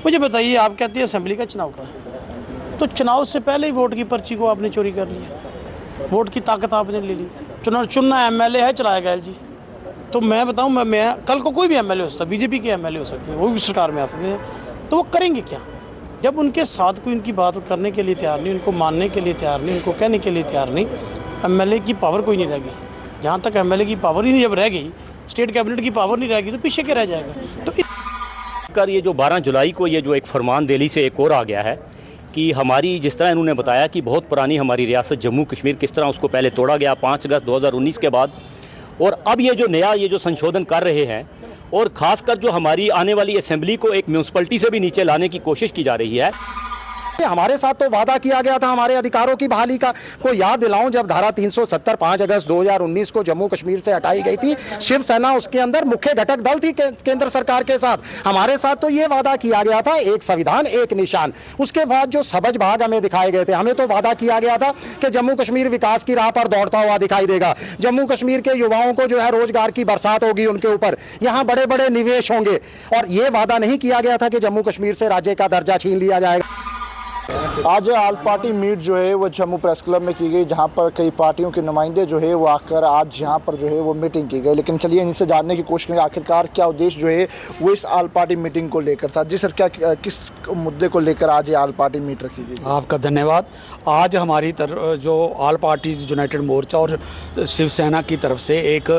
मुझे बताइए, आप कहते हैं असेंबली का चुनाव का है, तो चुनाव से पहले ही वोट की पर्ची को आपने चोरी कर लिया, वोट की ताकत आपने ले ली। चुनना एमएलए है, चलाया गया जी। तो मैं बताऊं, मैं कल को कोई भी एमएलए हो सकता है, बीजेपी के एमएलए हो सकते हैं, वो भी सरकार में आ सकते हैं, तो वो करेंगे क्या जब उनके साथ कोई उनकी बात करने के लिए तैयार नहीं, उनको मानने के लिए तैयार नहीं, उनको कहने के लिए तैयार नहीं। एमएलए की पावर कोई नहीं रहेगी। जहाँ तक एमएलए की पावर ही नहीं जब रह गई, स्टेट कैबिनेट की पावर नहीं रहेगी, तो पीछे क्या रह जाएगा। तो कर ये जो 12 जुलाई को ये जो एक फरमान दिल्ली से एक और आ गया है कि हमारी, जिस तरह इन्होंने बताया कि बहुत पुरानी हमारी रियासत जम्मू कश्मीर, किस तरह उसको पहले तोड़ा गया 5 अगस्त 2019 के बाद, और अब ये जो नया ये जो संशोधन कर रहे हैं, और ख़ासकर जो हमारी आने वाली असेंबली को एक म्यूनसिपलिटी से भी नीचे लाने की कोशिश की जा रही है। हमारे साथ तो वादा किया गया था हमारे अधिकारों की बहाली का। को याद दिलाऊं, जब धारा 370 5 अगस्त 2019 को जम्मू कश्मीर से हटाई गई थी, शिवसेना उसके अंदर मुख्य घटक दल थी केंद्र सरकार के साथ। हमारे साथ तो ये वादा किया गया था, एक संविधान एक निशान। उसके बाद जो सबज भाग हमें दिखाए गए थे, हमें तो वादा किया गया था कि जम्मू कश्मीर विकास की राह पर दौड़ता हुआ दिखाई देगा। जम्मू कश्मीर के युवाओं को जो है रोजगार की बरसात होगी, उनके ऊपर यहाँ बड़े बड़े निवेश होंगे। और ये वादा नहीं किया गया था कि जम्मू कश्मीर से राज्य का दर्जा छीन लिया जाएगा। आज ऑल पार्टी मीट जो है वो जम्मू प्रेस क्लब में की गई, जहां पर कई पार्टियों के नुमाइंदे जो है वो आकर आज यहां पर जो है वो मीटिंग की गई। लेकिन चलिए इनसे जानने की कोशिश करें आखिरकार क्या उद्देश्य जो है वो इस ऑल पार्टी मीटिंग को लेकर था। जी सर, क्या किस मुद्दे को लेकर आज ये ऑल पार्टी मीट रखी गई? आपका धन्यवाद। आज हमारी तरफ जो ऑल पार्टीज़ यूनाइटेड मोर्चा और शिवसेना की तरफ से एक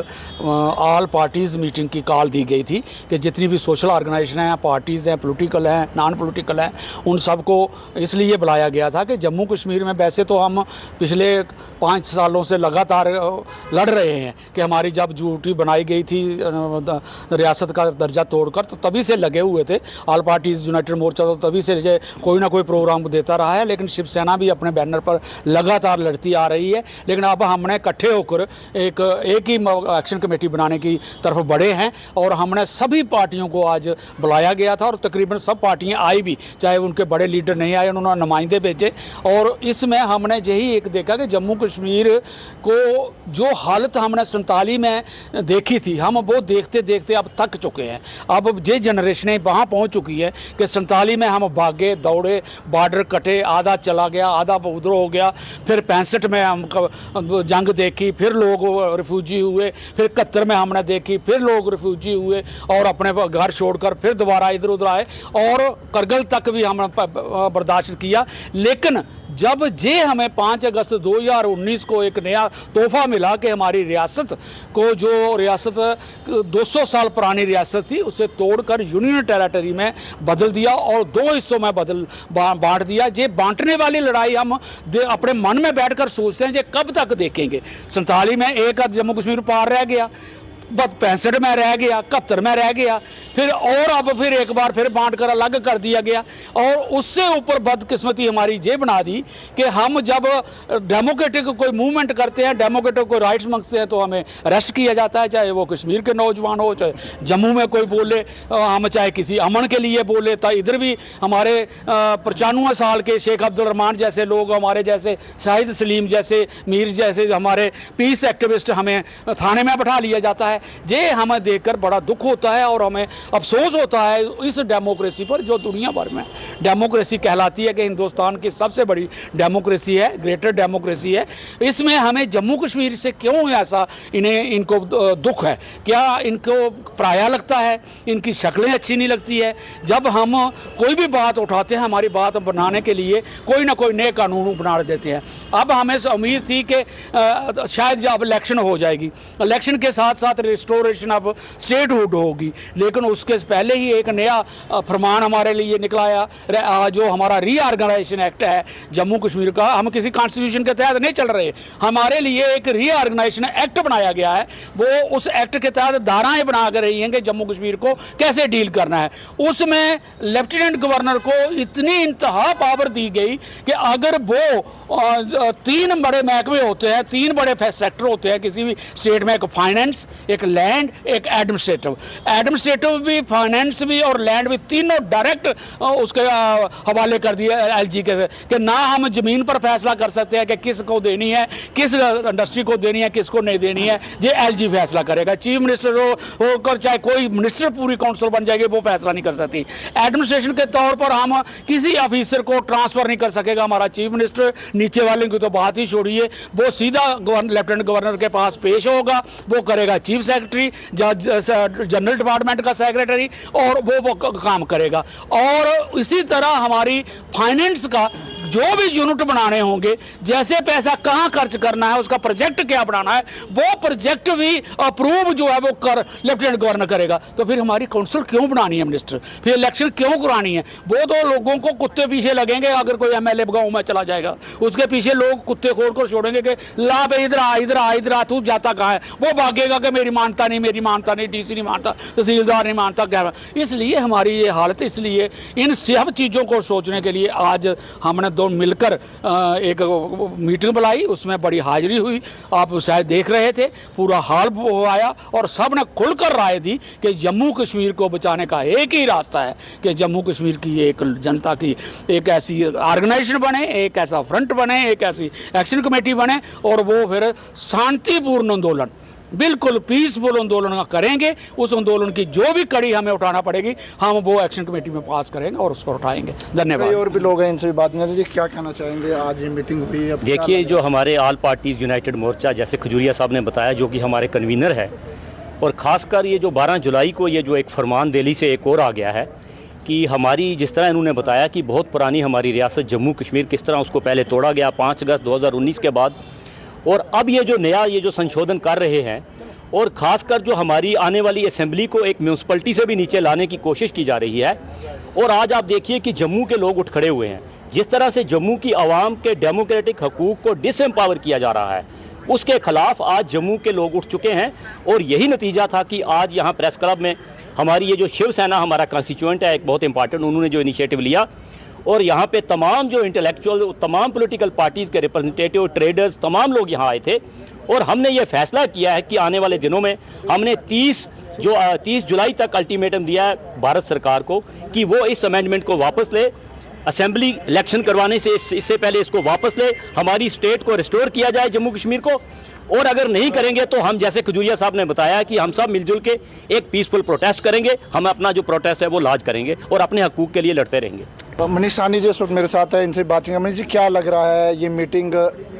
ऑल पार्टीज़ मीटिंग की कॉल दी गई थी कि जितनी भी सोशल ऑर्गेनाइजेशन हैं, पार्टीज़ हैं, पॉलिटिकल हैं, नॉन पॉलिटिकल हैं, उन सबको इसलिए बुलाया गया था कि जम्मू कश्मीर में वैसे तो हम पिछले 5 सालों से लगातार लड़ रहे हैं कि हमारी जब ड्यूटी बनाई गई थी रियासत का दर्जा तोड़कर, तो तभी से लगे हुए थे। ऑल पार्टीज़ यूनाइटेड मोर्चा तो तभी से कोई ना कोई प्रोग्राम देता रहा है, लेकिन शिवसेना भी अपने बैनर पर लगातार लड़ती आ रही है। लेकिन अब हमने इकट्ठे होकर एक ही एक्शन कमेटी बनाने की तरफ बढ़े हैं और हमने सभी पार्टियों को आज बुलाया गया था और तकरीबन सब पार्टियाँ आई भी, चाहे उनके बड़े लीडर नहीं आए, उन्होंने नुमाइंदे भेजे। और इसमें हमने यही एक देखा कि जम्मू कश्मीर को जो हालत हमने 47 में देखी थी, हम वो देखते देखते अब थक चुके हैं। अब ये जनरेशनें वहाँ पहुँच चुकी है कि 47 में हम भागे दौड़े, बॉर्डर कटे, आधा चला गया, आधा उधर हो गया, फिर 65 में हम जंग देखी, फिर लोग रिफ्यूजी हुए, फिर 71 में हमने देखी, फिर लोग रिफ्यूजी हुए और अपने घर छोड़कर फिर दोबारा इधर उधर आए, और करगिल तक भी हमने बर्दाश्त किया। लेकिन जब हमें 5 अगस्त 2019 को एक नया तोहफा मिला कि हमारी रियासत को, जो रियासत 200 साल पुरानी रियासत थी, उसे तोड़कर यूनियन टेरिटरी में बदल दिया और 2 हिस्सों में बांट दिया। ये बांटने वाली लड़ाई हम अपने मन में बैठकर सोचते हैं, ये कब तक देखेंगे। 47 में एक जम्मू कश्मीर पार रह गया, 65 में रह गया, 71 में रह गया, फिर और अब फिर एक बार फिर बांट कर अलग कर दिया गया। और उससे ऊपर बदकिस्मती हमारी ये बना दी कि हम जब डेमोक्रेटिक कोई मूवमेंट करते हैं, डेमोक्रेटिक कोई राइट्स मांगते हैं, तो हमें अरेस्ट किया जाता है, चाहे वो कश्मीर के नौजवान हो, चाहे जम्मू में कोई बोले, हम चाहे किसी अमन के लिए बोले। तो इधर भी हमारे 95 साल के शेख अब्दुल रहमान जैसे लोग, हमारे जैसे शाहिद सलीम जैसे, मीर जैसे हमारे पीस एक्टिविस्ट, हमें थाने में बैठा लिया जाता है। ये हमें देखकर बड़ा दुख होता है और हमें अफसोस होता है इस डेमोक्रेसी पर, जो दुनिया भर में डेमोक्रेसी कहलाती है कि हिंदुस्तान की सबसे बड़ी डेमोक्रेसी है, ग्रेटर डेमोक्रेसी है। इसमें हमें जम्मू कश्मीर से क्यों ऐसा इनको दुख है? क्या इनको पराया लगता है? इनकी शक्लें अच्छी नहीं लगती है? जब हम कोई भी बात उठाते हैं, हमारी बात बनाने के लिए कोई ना कोई नए कानून बना देते हैं। अब हमें उम्मीद थी कि शायद जब इलेक्शन हो जाएगी, इलेक्शन के साथ साथ रिस्टोरेशन ऑफ स्टेटहुड होगी, लेकिन उसके पहले ही एक नया फरमान हमारे लिए निकलाया, जो हमारा रीऑर्गेनाइजेशन एक्ट है जम्मू कश्मीर का। हम किसी कॉन्स्टिट्यूशन के तहत नहीं चल रहे, हमारे लिए एक रीऑर्गेनाइजेशन एक्ट बनाया गया है। वो उस एक्ट के तहत धाराएं बना कर रही हैं कि जम्मू कश्मीर को कैसे डील करना है। उसमें लेफ्टिनेंट गवर्नर को इतनी इंतहा पावर दी गई कि अगर वो 3 बड़े महकमे होते हैं, 3 बड़े सेक्टर होते हैं किसी भी स्टेट में, एक फाइनेंस, एक एक लैंड, एक एडमिनिस्ट्रेटिव भी, फाइनेंस भी और लैंड भी, तीनों डायरेक्ट उसके हवाले कर दिए एलजी के, कि ना हम ज़मीन पर फैसला कर सकते हैं कि किसको देनी है, किस इंडस्ट्री को देनी है, किसको नहीं देनी है, ये एलजी फैसला करेगा। चीफ मिनिस्टर होकर चाहे कोई मिनिस्टर पूरी काउंसिल बन जाएगी, वो फैसला नहीं कर सकती। एडमिनिस्ट्रेशन के तौर पर हम किसी ऑफिसर को ट्रांसफ़र नहीं कर सकेगा हमारा चीफ मिनिस्टर, नीचे वाले की तो बात ही छोड़िए, वो सीधा लेफ्टिनेंट गवर्नर के पास पेश होगा, वो करेगा चीफ सेक्रेटरी, जनरल डिपार्टमेंट का सेक्रेटरी, और वो काम करेगा। और इसी तरह हमारी फाइनेंस का जो भी यूनिट बनाने होंगे, जैसे पैसा कहाँ खर्च करना है, उसका प्रोजेक्ट क्या बनाना है, वो प्रोजेक्ट भी अप्रूव जो है वो कर लेफ्टिनेंट गवर्नर करेगा। तो फिर हमारी काउंसिल क्यों बनानी है मिनिस्टर, फिर इलेक्शन क्यों करानी है? वो तो लोगों को कुत्ते पीछे लगेंगे। अगर कोई एमएलए गाँव में चला जाएगा, उसके पीछे लोग कुत्ते खोल कर छोड़ेंगे कि ला पे इधर आ, इधर आ, इधर आ, तू जाता कहाँ है? वो भागेगा कि मेरी मानता नहीं, मेरी मानता नहीं, डीसी नहीं मानता, तहसीलदार नहीं मानता, क्या। इसलिए हमारी ये हालत, इसलिए इन सब चीज़ों को सोचने के लिए आज हमने दो मिलकर एक मीटिंग बुलाई, उसमें बड़ी हाजिरी हुई, आप शायद देख रहे थे, पूरा हाल आया और सब ने खुलकर राय दी कि जम्मू कश्मीर को बचाने का एक ही रास्ता है कि जम्मू कश्मीर की एक जनता की एक ऐसी ऑर्गेनाइजेशन बने, एक ऐसा फ्रंट बने, एक ऐसी एक्शन कमेटी बने, और वो फिर शांतिपूर्ण आंदोलन, बिल्कुल पीसफुल आंदोलन करेंगे। उस आंदोलन की जो भी कड़ी हमें उठाना पड़ेगी, हम वो एक्शन कमेटी में पास करेंगे और उसको उठाएंगे। धन्यवाद। और भी लोग हैं, इनसे भी बात नहीं जी, क्या कहना चाहेंगे? आज ये मीटिंग हुई है, देखिए, जो हमारे ऑल पार्टीज़ यूनाइटेड मोर्चा, जैसे खजूरिया साहब ने बताया, जो कि हमारे कन्वीनर है, और ख़ासकर ये जो 12 जुलाई को ये जो एक फरमान दिल्ली से एक और आ गया है कि हमारी, जिस तरह इन्होंने बताया कि बहुत पुरानी हमारी रियासत जम्मू कश्मीर, किस तरह उसको पहले तोड़ा गया 5 अगस्त 2019 के बाद, और अब ये जो नया ये जो संशोधन कर रहे हैं, और ख़ासकर जो हमारी आने वाली असेंबली को एक म्यूनसिपलिटी से भी नीचे लाने की कोशिश की जा रही है। और आज आप देखिए कि जम्मू के लोग उठ खड़े हुए हैं, जिस तरह से जम्मू की आवाम के डेमोक्रेटिक हकूक़ को डिसएम्पावर किया जा रहा है, उसके ख़िलाफ़ आज जम्मू के लोग उठ चुके हैं। और यही नतीजा था कि आज यहाँ प्रेस क्लब में हमारी ये जो शिवसेना हमारा कॉन्स्टिट्यूएंट है, एक बहुत इंपॉर्टेंट, उन्होंने जो इनिशिएटिव लिया, और यहाँ पे तमाम जो इंटेलेक्चुअल, तमाम पॉलिटिकल पार्टीज़ के रिप्रेजेंटेटिव, ट्रेडर्स, तमाम लोग यहाँ आए थे, और हमने ये फैसला किया है कि आने वाले दिनों में हमने 30 जुलाई तक अल्टीमेटम दिया है भारत सरकार को कि वो इस अमेंडमेंट को वापस ले, असेंबली इलेक्शन करवाने से इससे पहले इसको वापस ले, हमारी स्टेट को रिस्टोर किया जाए जम्मू कश्मीर को। और अगर नहीं करेंगे तो हम, जैसे खजूरिया साहब ने बताया, कि हम सब मिलजुल के एक पीसफुल प्रोटेस्ट करेंगे, हम अपना जो प्रोटेस्ट है वो लाज करेंगे और अपने हकूक़ के लिए लड़ते रहेंगे। मनीष साहनी जी इस वक्त मेरे साथ है, इनसे बात करेंगे। मनीष जी, क्या लग रहा है ये मीटिंग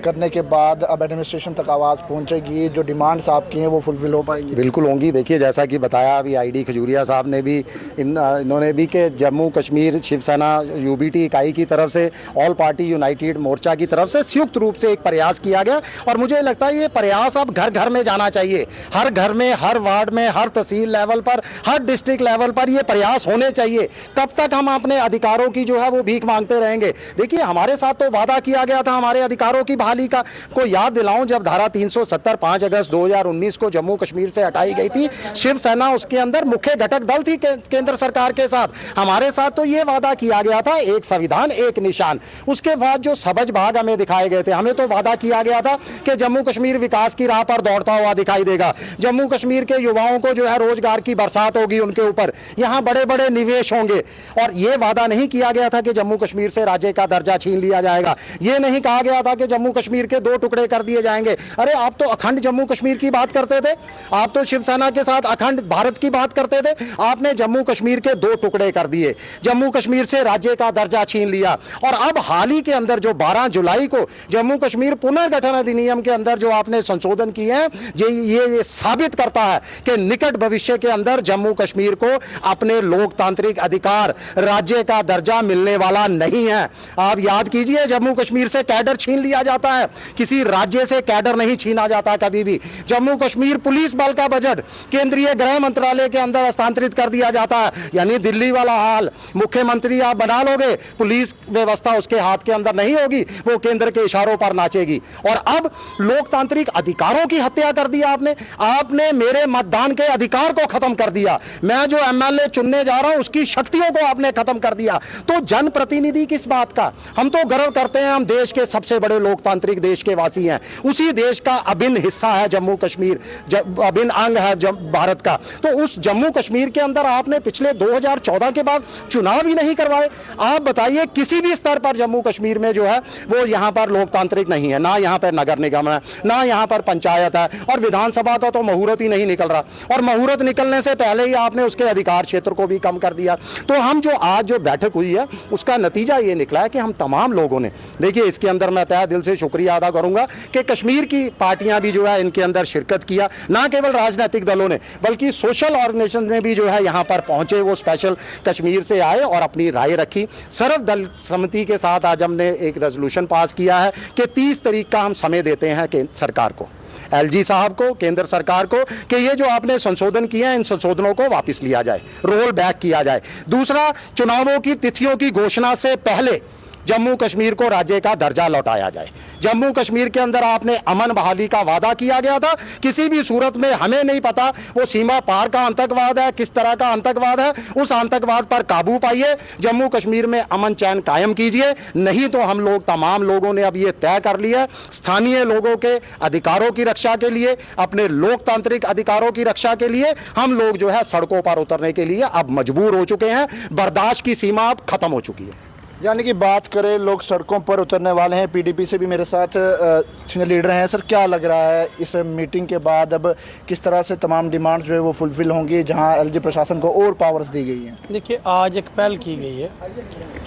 करने के बाद अब एडमिनिस्ट्रेशन तक आवाज़ पहुंचेगी, जो डिमांड्स आपकी हैं वो फुलफिल हो पाएंगी? बिल्कुल होंगी। देखिए, जैसा कि बताया अभी आईडी खजूरिया साहब ने भी, इन्होंने भी, कि जम्मू कश्मीर शिवसेना यूबीटी इकाई की तरफ से, ऑल पार्टी यूनाइटेड मोर्चा की तरफ से संयुक्त रूप से एक प्रयास किया गया, और मुझे लगता है ये प्रयास अब घर घर में जाना चाहिए। हर घर में, हर वार्ड में, हर तहसील लेवल पर, हर डिस्ट्रिक्ट लेवल पर ये प्रयास होने चाहिए। कब तक हम अपने अधिकारों की जो है वो भीख मांगते रहेंगे? देखिए, हमारे साथ तो वादा किया गया था हमारे अधिकारों की बहाली का। को याद दिलाऊं, जब धारा 370 5 अगस्त 2019 को जम्मू कश्मीर से हटाई गई थी, शिवसेना उसके अंदर मुख्य घटक दल थी केंद्र सरकार के साथ। हमारे साथ तो ये वादा किया गया था, एक संविधान एक निशान। उसके बाद जो सबज भाग हमें दिखाए गए थे, हमें तो वादा किया गया था कि जम्मू कश्मीर विकास की राह पर दौड़ता हुआ दिखाई देगा, जम्मू कश्मीर के युवाओं को जो है रोजगार की बरसात होगी उनके ऊपर, यहाँ बड़े बड़े निवेश होंगे। और ये वादा नहीं किया गया था कि जम्मू कश्मीर से राज्य का दर्जा छीन लिया जाएगा। ये नहीं कहा गया था कि जम्मू कश्मीर के 2 टुकड़े कर दिए जाएंगे। अरे, आप तो अखंड जम्मू कश्मीर की बात करते थे, आप तो शिवसेना के साथ अखंड भारत की बात करते थे। आपने जम्मू कश्मीर के 2 टुकड़े कर दिए, जम्मू कश्मीर से राज्य का दर्जा छीन लिया। और अब हाल ही के अंदर जो 12 जुलाई को जम्मू कश्मीर पुनर्गठन अधिनियम के अंदर जो आपने संशोधन किए हैं, ये साबित करता है कि निकट भविष्य के अंदर जम्मू कश्मीर को अपने लोकतांत्रिक अधिकार, राज्य का दर्जा मिलने वाला नहीं है। आप याद कीजिए, जम्मू कश्मीर से कैडर छीन लिया जाता है, किसी राज्य से कैडर नहीं छीना जाता कभी भी। जम्मू कश्मीर पुलिस बल का बजट केंद्रीय गृह मंत्रालय के अंदर हस्तांतरित कर दिया जाता है, यानी दिल्ली वाला हाल। मुख्यमंत्री आप बना लोगे, पुलिस व्यवस्था उसके हाथ के अंदर नहीं होगी, वो केंद्र के इशारों पर नाचेगी। और अब लोकतांत्रिक अधिकारों की हत्या कर दिया आपने मेरे मतदान के अधिकार को खत्म कर दिया। मैं जो एमएलए चुनने जा रहा हूं उसकी शक्तियों को आपने खत्म कर दिया। तो तो जनप्रतिनिधि किस बात का? हम तो गर्व करते हैं, हम देश के सबसे बड़े लोकतांत्रिक देश के वासी हैं, उसी देश का अभिन्न हिस्सा है जम्मू कश्मीर, अभिन्न अंग है भारत का। तो उस जम्मू कश्मीर के अंदर आपने पिछले 2014 के बाद चुनाव ही नहीं करवाए। आप बताइए, किसी भी स्तर पर जम्मू कश्मीर में जो है वो यहाँ पर लोकतांत्रिक नहीं है, ना यहाँ पर नगर निगम है, ना यहाँ पर पंचायत है, और विधानसभा का तो मुहूर्त ही नहीं निकल रहा, और मुहूर्त निकलने से पहले ही आपने उसके अधिकार क्षेत्र को भी कम कर दिया। तो हम जो आज जो बैठक हुई है उसका नतीजा ये निकला है कि हम तमाम लोगों ने, देखिए इसके अंदर मैं तहे दिल से शुक्रिया अदा करूंगा कि कश्मीर की पार्टियां भी जो है इनके अंदर शिरकत किया, ना केवल राजनीतिक दलों ने बल्कि सोशल ऑर्गेनाइजेशन ने भी जो है यहाँ पर पहुंचे, वो स्पेशल कश्मीर से आए और अपनी राय रखी। सर्वदल समिति के साथ आज हमने एक रेजोल्यूशन पास किया है कि 30 तारीख का हम समय देते हैं केंद्र सरकार को, एलजी साहब को, केंद्र सरकार को, कि ये जो आपने संशोधन किए हैं इन संशोधनों को वापस लिया जाए, रोल बैक किया जाए। दूसरा, चुनावों की तिथियों की घोषणा से पहले जम्मू कश्मीर को राज्य का दर्जा लौटाया जाए। जम्मू कश्मीर के अंदर आपने अमन बहाली का वादा किया गया था, किसी भी सूरत में हमें नहीं पता वो सीमा पार का आतंकवाद है, किस तरह का आतंकवाद है, उस आतंकवाद पर काबू पाइए, जम्मू कश्मीर में अमन चैन कायम कीजिए। नहीं तो हम लोग, तमाम लोगों ने अब ये तय कर लिया, स्थानीय लोगों के अधिकारों की रक्षा के लिए, अपने लोकतांत्रिक अधिकारों की रक्षा के लिए हम लोग जो है सड़कों पर उतरने के लिए अब मजबूर हो चुके हैं। बर्दाश्त की सीमा अब खत्म हो चुकी है। यानी कि बात करें, लोग सड़कों पर उतरने वाले हैं। पीडीपी से भी मेरे साथ सीनियर लीडर हैं। सर, क्या लग रहा है इस मीटिंग के बाद अब किस तरह से तमाम डिमांड्स जो है वो फुलफिल होंगी, जहां एलजी प्रशासन को और पावर्स दी गई हैं? देखिए, आज एक पहल की गई है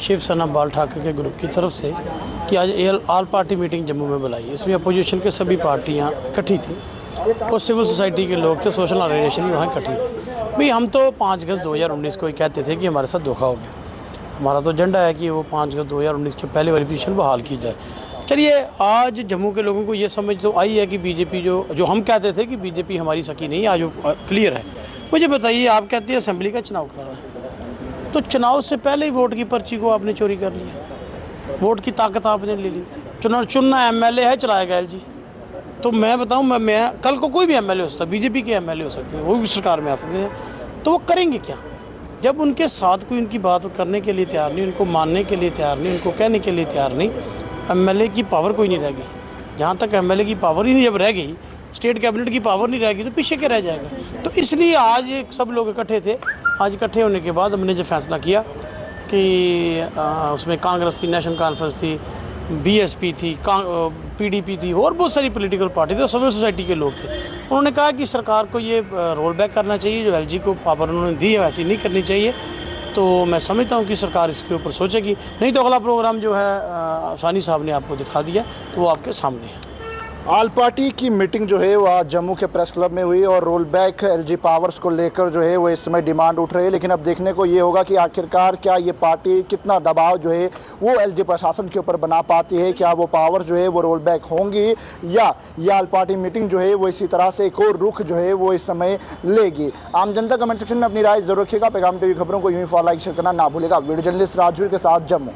शिवसेना बाल ठाकरे के ग्रुप की तरफ से कि आज ऑल पार्टी मीटिंग जम्मू में बुलाई है। इसमें अपोजिशन के सभी पार्टियाँ इकट्ठी थी और सिविल सोसाइटी के लोग थे, सोशल ऑर्गेनाइजेशन भी वहाँ इकट्ठी थी। भाई, हम तो 5 अगस्त 2019 को ही कहते थे कि हमारे साथ धोखा हो गया। हमारा तो एजेंडा है कि वो 5 अगस्त 2019 के पहले वाली पोजीशन बहाल की जाए। चलिए, आज जम्मू के लोगों को ये समझ तो आई है कि बीजेपी जो हम कहते थे कि बीजेपी हमारी सखी नहीं, आज वो क्लियर है। मुझे बताइए, आप कहते हैं असेंबली का चुनाव कराना है, तो चुनाव से पहले ही वोट की पर्ची को आपने चोरी कर लिया, वोट की ताकत आपने ले ली। चुनना एमएलए है, चलाएगा एलजी। तो मैं बताऊँ, मैं कल को कोई भी एमएलए हो सकता है, बीजेपी के एमएलए हो सकते हैं, वो भी सरकार में आ सकते हैं। तो वो करेंगे क्या जब उनके साथ कोई उनकी बात करने के लिए तैयार नहीं, उनको मानने के लिए तैयार नहीं, उनको कहने के लिए तैयार नहीं? एमएलए की पावर कोई नहीं रह गई। जहाँ तक एमएलए की पावर ही नहीं जब रह गई, स्टेट कैबिनेट की पावर नहीं रहेगी, तो पीछे क्या रह जाएगा? तो इसलिए आज सब लोग इकट्ठे थे। आज इकट्ठे होने के बाद हमने जो फैसला किया कि उसमें कांग्रेस थी, नेशनल कॉन्फ्रेंस थी, बीएसपी थी, पीडीपी थी और बहुत सारी पॉलिटिकल पार्टी थी और सिविल सोसाइटी के लोग थे। उन्होंने कहा कि सरकार को ये रोल बैक करना चाहिए, जो एलजी को पावर उन्होंने दी है वैसी नहीं करनी चाहिए। तो मैं समझता हूँ कि सरकार इसके ऊपर सोचेगी, नहीं तो अगला प्रोग्राम जो है सानी साहब ने आपको दिखा दिया, तो वो आपके सामने है। ऑल पार्टी की मीटिंग जो है वो आज जम्मू के प्रेस क्लब में हुई और रोल बैक एलजी पावर्स को लेकर जो है वो इस समय डिमांड उठ रही है। लेकिन अब देखने को ये होगा कि आखिरकार क्या ये पार्टी कितना दबाव जो है वो एलजी प्रशासन के ऊपर बना पाती है, क्या वो पावर जो है वो रोल बैक होंगी, या ये ऑल पार्टी मीटिंग जो है वो इसी तरह से एक और रुख जो है वो इस समय लेगी। आम जनता कमेंट सेक्शन में अपनी राय जरूर रखिएगा। पैगाम टीवी खबरों को यूं ही फॉलो लाइक शेयर करना ना भूलेगा। वीडियो जर्नलिस्ट राजवीर के साथ, जम्मू।